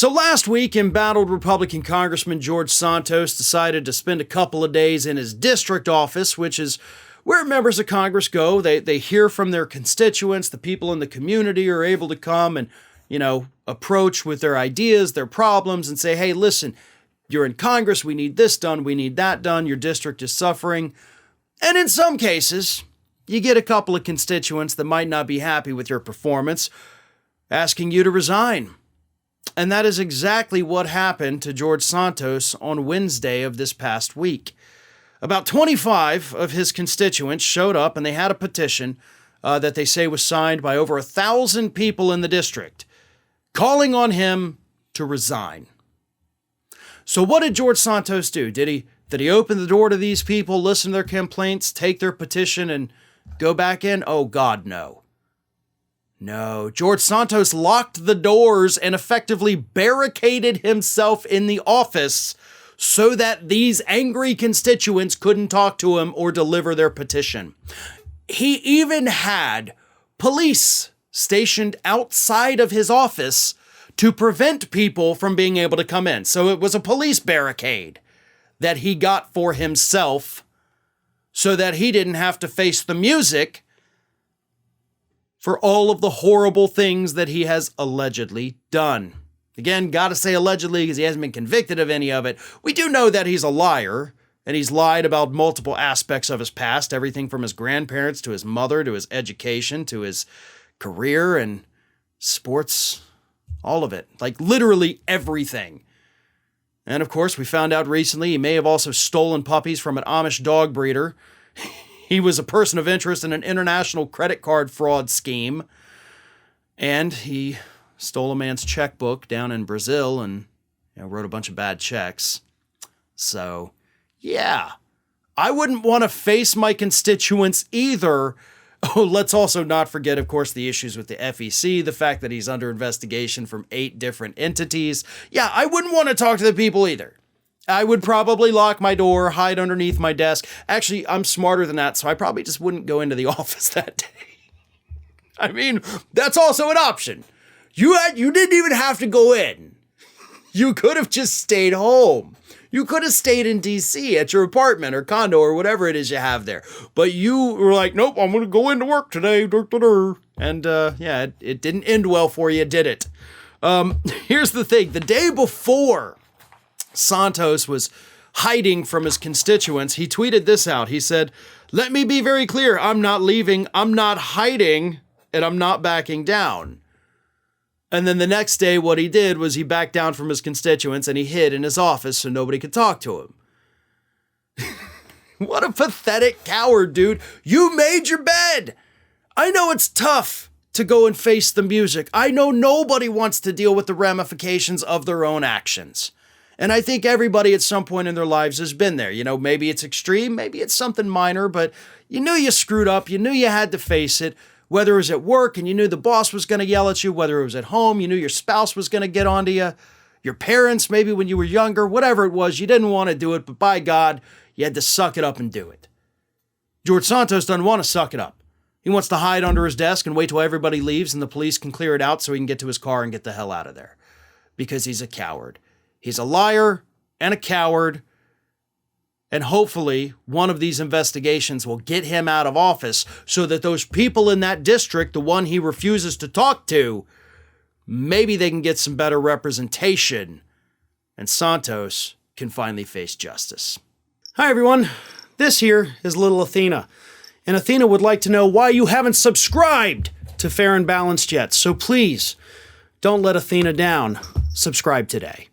So last week, embattled Republican Congressman George Santos decided to spend a couple of days in his district office, which is where members of Congress go. They hear from their constituents. The people in the community are able to come and, approach with their ideas, their problems, and say, hey, listen, you're in Congress. We need this done. We need that done. Your district is suffering. And in some cases, you get a couple of constituents that might not be happy with your performance, asking you to resign. And that is exactly what happened to George Santos on Wednesday of this past week. About 25 of his constituents showed up and they had a petition that they say was signed by over 1,000 people in the district, calling on him to resign. So what did George Santos do? Did he open the door to these people, listen to their complaints, take their petition, and go back in? Oh, God, no. No, George Santos locked the doors and effectively barricaded himself in the office so that these angry constituents couldn't talk to him or deliver their petition. He even had police stationed outside of his office to prevent people from being able to come in. So it was a police barricade that he got for himself so that he didn't have to face the music for all of the horrible things that he has allegedly done. Again, gotta say allegedly because he hasn't been convicted of any of it. We do know that he's a liar, and he's lied about multiple aspects of his past, everything from his grandparents to his mother to his education to his career and sports, all of it. Like literally everything. And of course, we found out recently he may have also stolen puppies from an Amish dog breeder. He was a person of interest in an international credit card fraud scheme. And he stole a man's checkbook down in Brazil and wrote a bunch of bad checks. So, yeah, I wouldn't want to face my constituents either. Oh, let's also not forget, of course, the issues with the FEC, the fact that he's under investigation from 8 different entities. Yeah, I wouldn't want to talk to the people either. I would probably lock my door, hide underneath my desk. Actually, I'm smarter than that, so I probably just wouldn't go into the office that day. I mean, that's also an option. You didn't even have to go in. You could have just stayed home. You could have stayed in D.C. at your apartment or condo or whatever it is you have there. But you were like, nope, I'm going to go into work today. And it didn't end well for you, did it? Here's the thing. The day before Santos was hiding from his constituents, he tweeted this out. He said, "Let me be very clear. I'm not leaving. I'm not hiding, and I'm not backing down." And then the next day, what he did was he backed down from his constituents and he hid in his office so nobody could talk to him. What a pathetic coward, dude. You made your bed. I know it's tough to go and face the music. I know nobody wants to deal with the ramifications of their own actions. And I think everybody at some point in their lives has been there. Maybe it's extreme, maybe it's something minor, but you knew you screwed up. You knew you had to face it, whether it was at work and you knew the boss was going to yell at you, whether it was at home, you knew your spouse was going to get onto you, your parents, maybe when you were younger, whatever it was, you didn't want to do it, but by God, you had to suck it up and do it. George Santos doesn't want to suck it up. He wants to hide under his desk and wait till everybody leaves and the police can clear it out so he can get to his car and get the hell out of there. Because he's a coward. He's a liar and a coward, and hopefully one of these investigations will get him out of office so that those people in that district, the one he refuses to talk to, maybe they can get some better representation and Santos can finally face justice. Hi, everyone. This here is little Athena, and Athena would like to know why you haven't subscribed to Fair and Balanced yet. So please, don't let Athena down. Subscribe today.